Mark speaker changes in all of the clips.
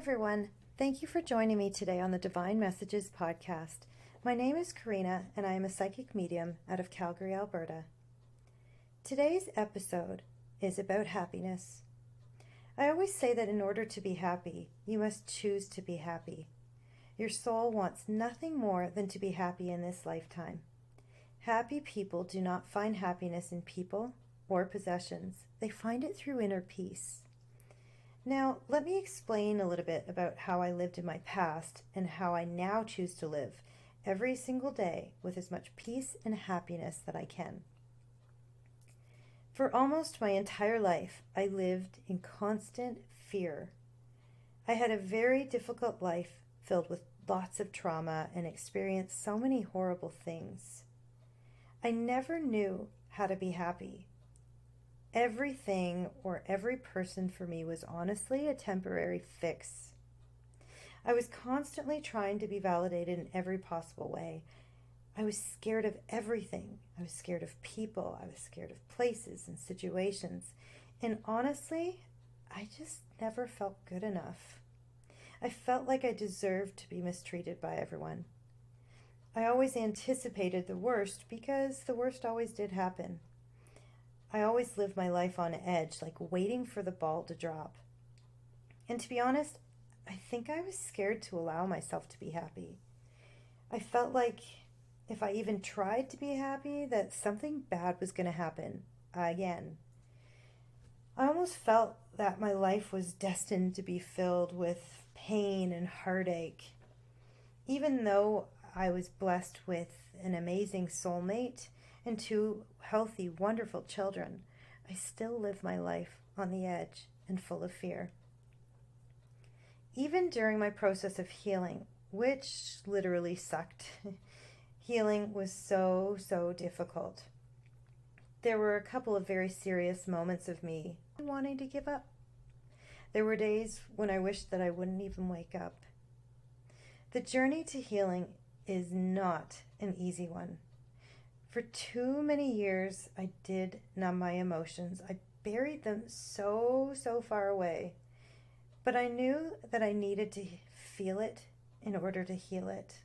Speaker 1: everyone. Thank you for joining me today on the Divine Messages podcast. My name is Karina, and I am a psychic medium out of Calgary, Alberta. Today's episode is about happiness. I always say that in order to be happy, you must choose to be happy. Your soul wants nothing more than to be happy in this lifetime. Happy people do not find happiness in people or possessions. They find it through inner peace. Now, let me explain a little bit about how I lived in my past and how I now choose to live every single day with as much peace and happiness that I can. For almost my entire life, I lived in constant fear. I had a very difficult life filled with lots of trauma and experienced so many horrible things. I never knew how to be happy. Everything or every person for me was honestly a temporary fix. I was constantly trying to be validated in every possible way. I was scared of everything. I was scared of people. I was scared of places and situations. And honestly, I just never felt good enough. I felt like I deserved to be mistreated by everyone. I always anticipated the worst because the worst always did happen. I always lived my life on edge, like waiting for the ball to drop. And to be honest, I think I was scared to allow myself to be happy. I felt like if I even tried to be happy, that something bad was going to happen again. I almost felt that my life was destined to be filled with pain and heartache. Even though I was blessed with an amazing soulmate and two healthy, wonderful children, I still live my life on the edge and full of fear. Even during my process of healing, which literally sucked, healing was so difficult. There were a couple of very serious moments of me wanting to give up. There were days when I wished that I wouldn't even wake up. The journey to healing is not an easy one. For too many years, I did numb my emotions. I buried them so far away. But I knew that I needed to feel it in order to heal it.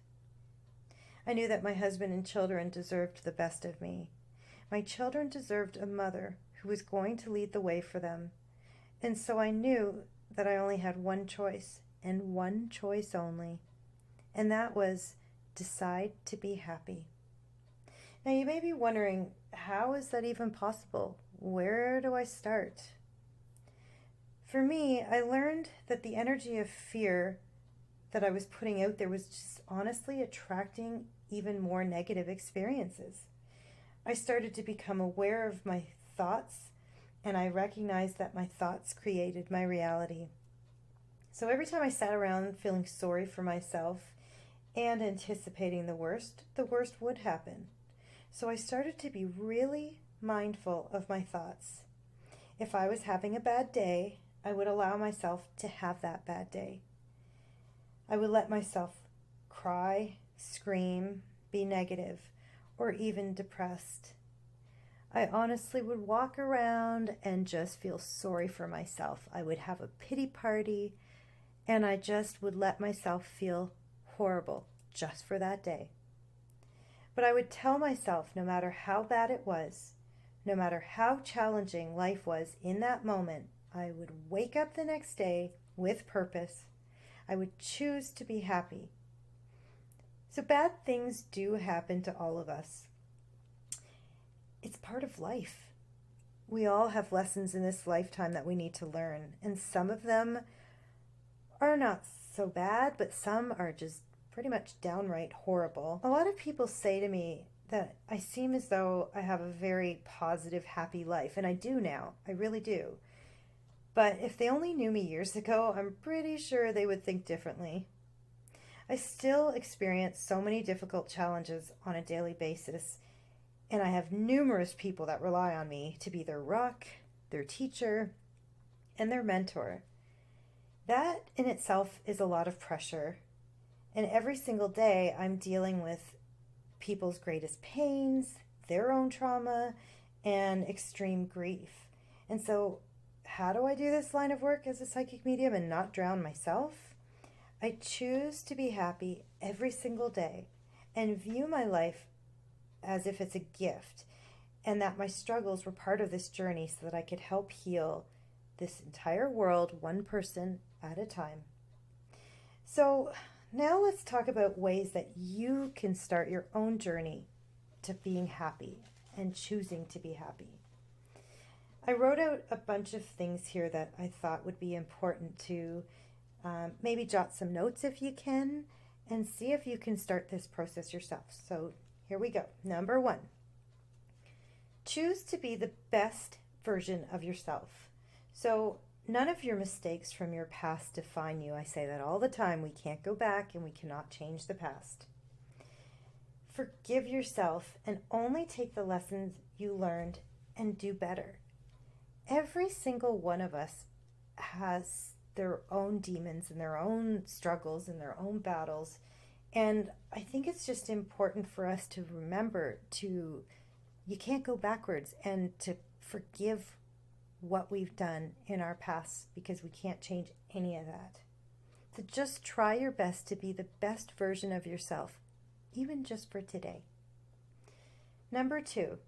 Speaker 1: I knew that my husband and children deserved the best of me. My children deserved a mother who was going to lead the way for them. And so I knew that I only had one choice, and one choice only. And that was decide to be happy. Now you may be wondering, how is that even possible? Where do I start? For me, I learned that the energy of fear that I was putting out there was just honestly attracting even more negative experiences. I started to become aware of my thoughts, and I recognized that my thoughts created my reality. So every time I sat around feeling sorry for myself and anticipating the worst would happen. So I started to be really mindful of my thoughts. If I was having a bad day, I would allow myself to have that bad day. I would let myself cry, scream, be negative, or even depressed. I honestly would walk around and just feel sorry for myself. I would have a pity party, and I just would let myself feel horrible just for that day. But I would tell myself, no matter how bad it was, no matter how challenging life was in that moment, I would wake up the next day with purpose. I would choose to be happy. So bad things do happen to all of us. It's part of life. We all have lessons in this lifetime that we need to learn, and some of them are not so bad, but some are just pretty much downright horrible. A lot of people say to me that I seem as though I have a very positive, happy life, and I do now. I really do. But if they only knew me years ago, I'm pretty sure they would think differently. I still experience so many difficult challenges on a daily basis, and I have numerous people that rely on me to be their rock, their teacher, and their mentor. That in itself is a lot of pressure. And every single day I'm dealing with people's greatest pains, their own trauma, and extreme grief. And so how do I do this line of work as a psychic medium and not drown myself? I choose to be happy every single day and view my life as if it's a gift, and that my struggles were part of this journey so that I could help heal this entire world one person at a time. So now let's talk about ways that you can start your own journey to being happy and choosing to be happy. I wrote out a bunch of things here that I thought would be important to maybe jot some notes if you can, and see if you can start this process yourself. So here we go. Number 1, choose to be the best version of yourself. So none of your mistakes from your past define you. I say that all the time. We can't go back and we cannot change the past. Forgive yourself and only take the lessons you learned and do better. Every single one of us has their own demons and their own struggles and their own battles. And I think it's just important for us to remember you can't go backwards, and to forgive what we've done in our past, because we can't change any of that. So just try your best to be the best version of yourself, even just for today. Number 2,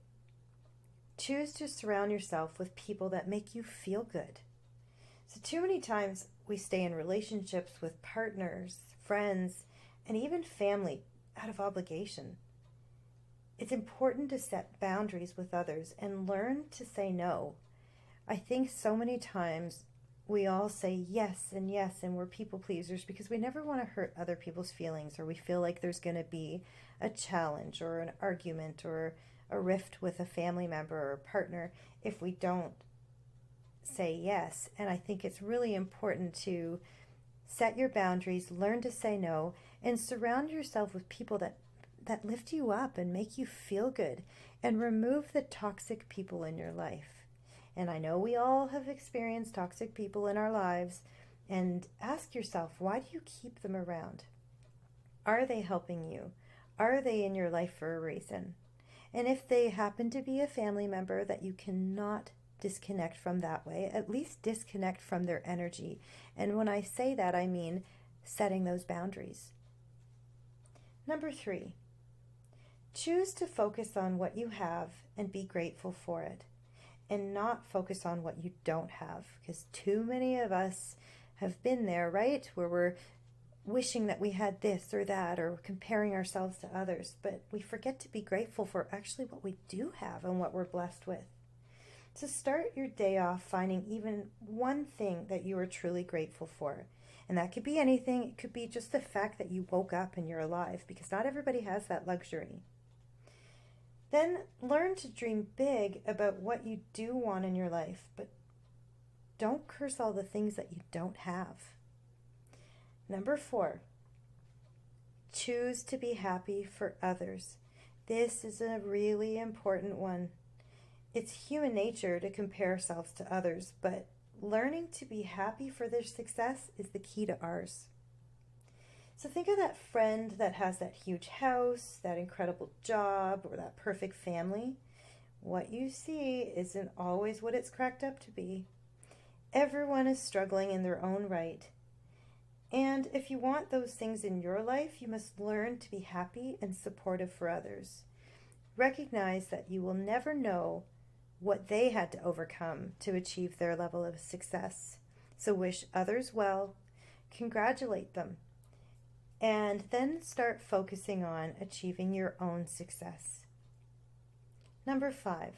Speaker 1: choose to surround yourself with people that make you feel good. So too many times we stay in relationships with partners, friends, and even family out of obligation. It's important to set boundaries with others and learn to say no. I think so many times we all say yes, and we're people pleasers because we never want to hurt other people's feelings, or we feel like there's going to be a challenge or an argument or a rift with a family member or a partner if we don't say yes. And I think it's really important to set your boundaries, learn to say no, and surround yourself with people that lift you up and make you feel good, and remove the toxic people in your life. And I know we all have experienced toxic people in our lives, and ask yourself, why do you keep them around? Are they helping you? Are they in your life for a reason? And if they happen to be a family member that you cannot disconnect from that way, at least disconnect from their energy. And when I say that, I mean setting those boundaries. Number 3, choose to focus on what you have and be grateful for it, and not focus on what you don't have, because too many of us have been there, right? Where we're wishing that we had this or that, or comparing ourselves to others, but we forget to be grateful for actually what we do have and what we're blessed with. So start your day off finding even one thing that you are truly grateful for. And that could be anything. It could be just the fact that you woke up and you're alive, because not everybody has that luxury. Then learn to dream big about what you do want in your life, but don't curse all the things that you don't have. Number 4, choose to be happy for others. This is a really important one. It's human nature to compare ourselves to others, but learning to be happy for their success is the key to ours. So think of that friend that has that huge house, that incredible job, or that perfect family. What you see isn't always what it's cracked up to be. Everyone is struggling in their own right. And if you want those things in your life, you must learn to be happy and supportive for others. Recognize that you will never know what they had to overcome to achieve their level of success. So wish others well, congratulate them, and then start focusing on achieving your own success. Number 5,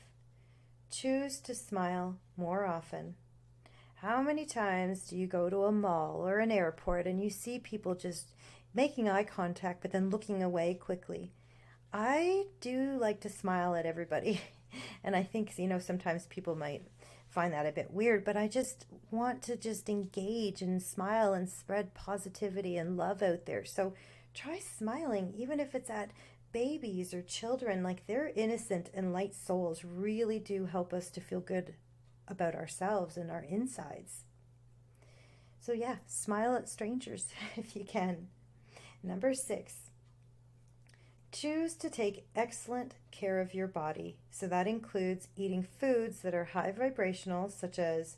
Speaker 1: choose to smile more often. How many times do you go to a mall or an airport and you see people just making eye contact but then looking away quickly? I do like to smile at everybody. And I think, sometimes people might find that a bit weird, but I just want to just engage and smile and spread positivity and love out there. So try smiling, even if it's at babies or children. Like, their innocent and light souls really do help us to feel good about ourselves and our insides. So yeah, smile at strangers if you can. Number 6, choose to take excellent care of your body. So that includes eating foods that are high vibrational, such as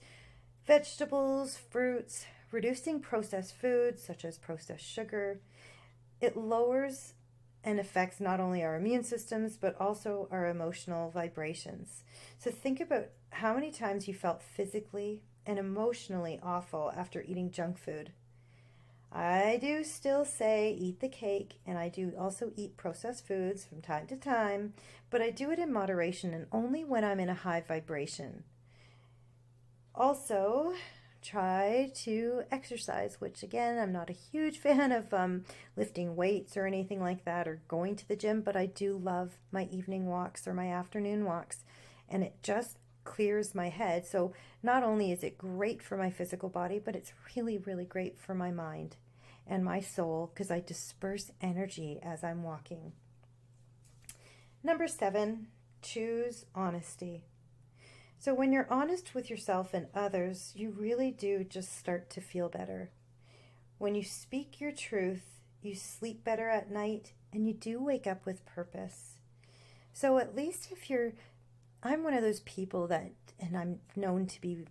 Speaker 1: Vegetables, fruits, reducing processed foods such as processed sugar. It lowers and affects not only our immune systems but also our emotional vibrations. So think about how many times you felt physically and emotionally awful after eating junk food. I do still say eat the cake, and I do also eat processed foods from time to time, but I do it in moderation and only when I'm in a high vibration. Also, try to exercise, which again, I'm not a huge fan of lifting weights or anything like that or going to the gym, but I do love my evening walks or my afternoon walks, and it just clears my head. So not only is it great for my physical body, but it's really, really great for my mind and my soul because I disperse energy as I'm walking. Number 7, choose honesty. So when you're honest with yourself and others, you really do just start to feel better. When you speak your truth, you sleep better at night and you do wake up with purpose. So at least I'm one of those people that, and I'm known to be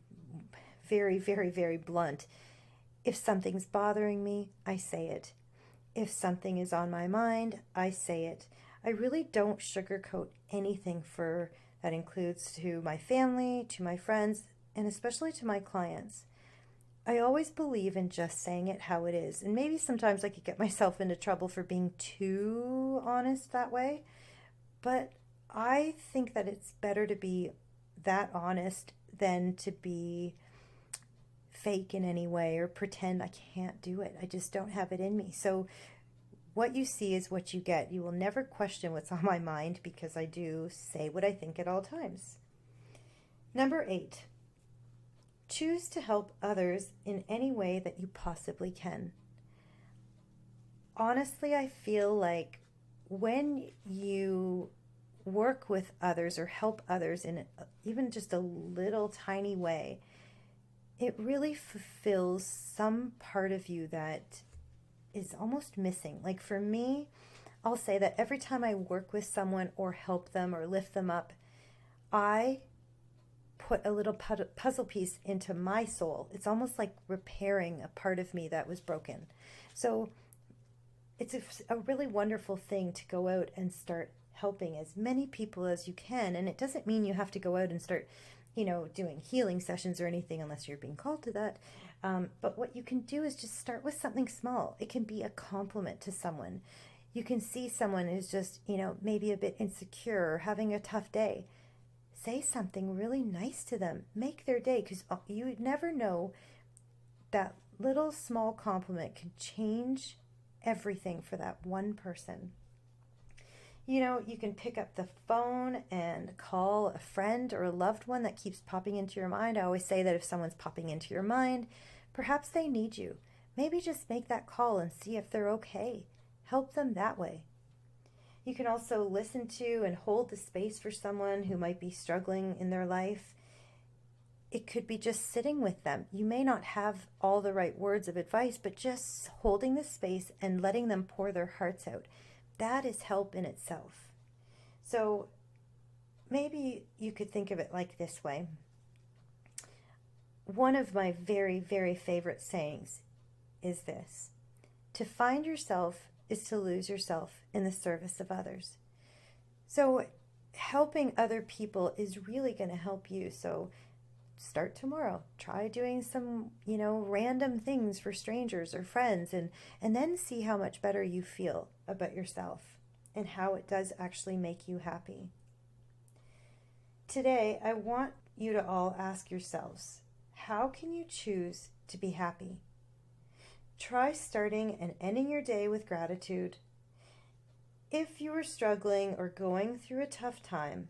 Speaker 1: very, very, very blunt. If something's bothering me, I say it. If something is on my mind, I say it. I really don't sugarcoat anything that includes to my family, to my friends, and especially to my clients. I always believe in just saying it how it is. And maybe sometimes I could get myself into trouble for being too honest that way. But I think that it's better to be that honest than to be fake in any way or pretend I can't do it. I just don't have it in me. So what you see is what you get. You will never question what's on my mind because I do say what I think at all times. Number 8, choose to help others in any way that you possibly can. Honestly, I feel like when you work with others or help others in even just a little tiny way, it really fulfills some part of you that is almost missing. Like for me, I'll say that every time I work with someone or help them or lift them up, I put a little puzzle piece into my soul. It's almost like repairing a part of me that was broken. So it's a really wonderful thing to go out and start helping as many people as you can. And it doesn't mean you have to go out and start, doing healing sessions or anything unless you're being called to that. But what you can do is just start with something small. It can be a compliment to someone. You can see someone who's just, maybe a bit insecure or having a tough day. Say something really nice to them. Make their day, because you never know, that little small compliment can change everything for that one person. You can pick up the phone and call a friend or a loved one that keeps popping into your mind. I always say that if someone's popping into your mind, perhaps they need you. Maybe just make that call and see if they're okay. Help them that way. You can also listen to and hold the space for someone who might be struggling in their life. It could be just sitting with them. You may not have all the right words of advice, but just holding the space and letting them pour their hearts out. That is help in itself. So maybe you could think of it like this way. One of my very, very favorite sayings is this: to find yourself is to lose yourself in the service of others. So helping other people is really going to help you. So start tomorrow. Try doing some, random things for strangers or friends, and then see how much better you feel about yourself and how it does actually make you happy. Today, I want you to all ask yourselves, how can you choose to be happy? Try starting and ending your day with gratitude. If you are struggling or going through a tough time,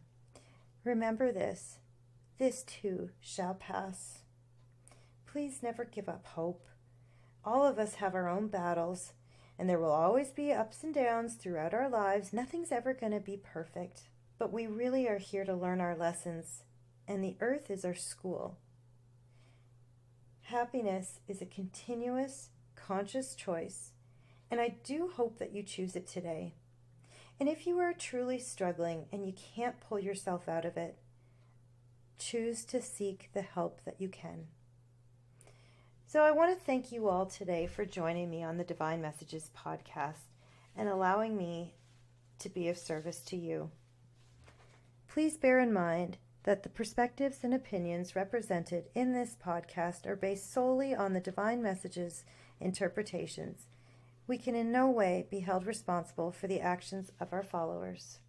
Speaker 1: remember this: this too shall pass. Please never give up hope. All of us have our own battles, and there will always be ups and downs throughout our lives. Nothing's ever going to be perfect, but we really are here to learn our lessons, and the earth is our school. Happiness is a continuous, conscious choice, and I do hope that you choose it today. And if you are truly struggling and you can't pull yourself out of it, choose to seek the help that you can. So I want to thank you all today for joining me on the Divine Messages podcast and allowing me to be of service to you. Please bear in mind that the perspectives and opinions represented in this podcast are based solely on the Divine Messages interpretations. We can in no way be held responsible for the actions of our followers.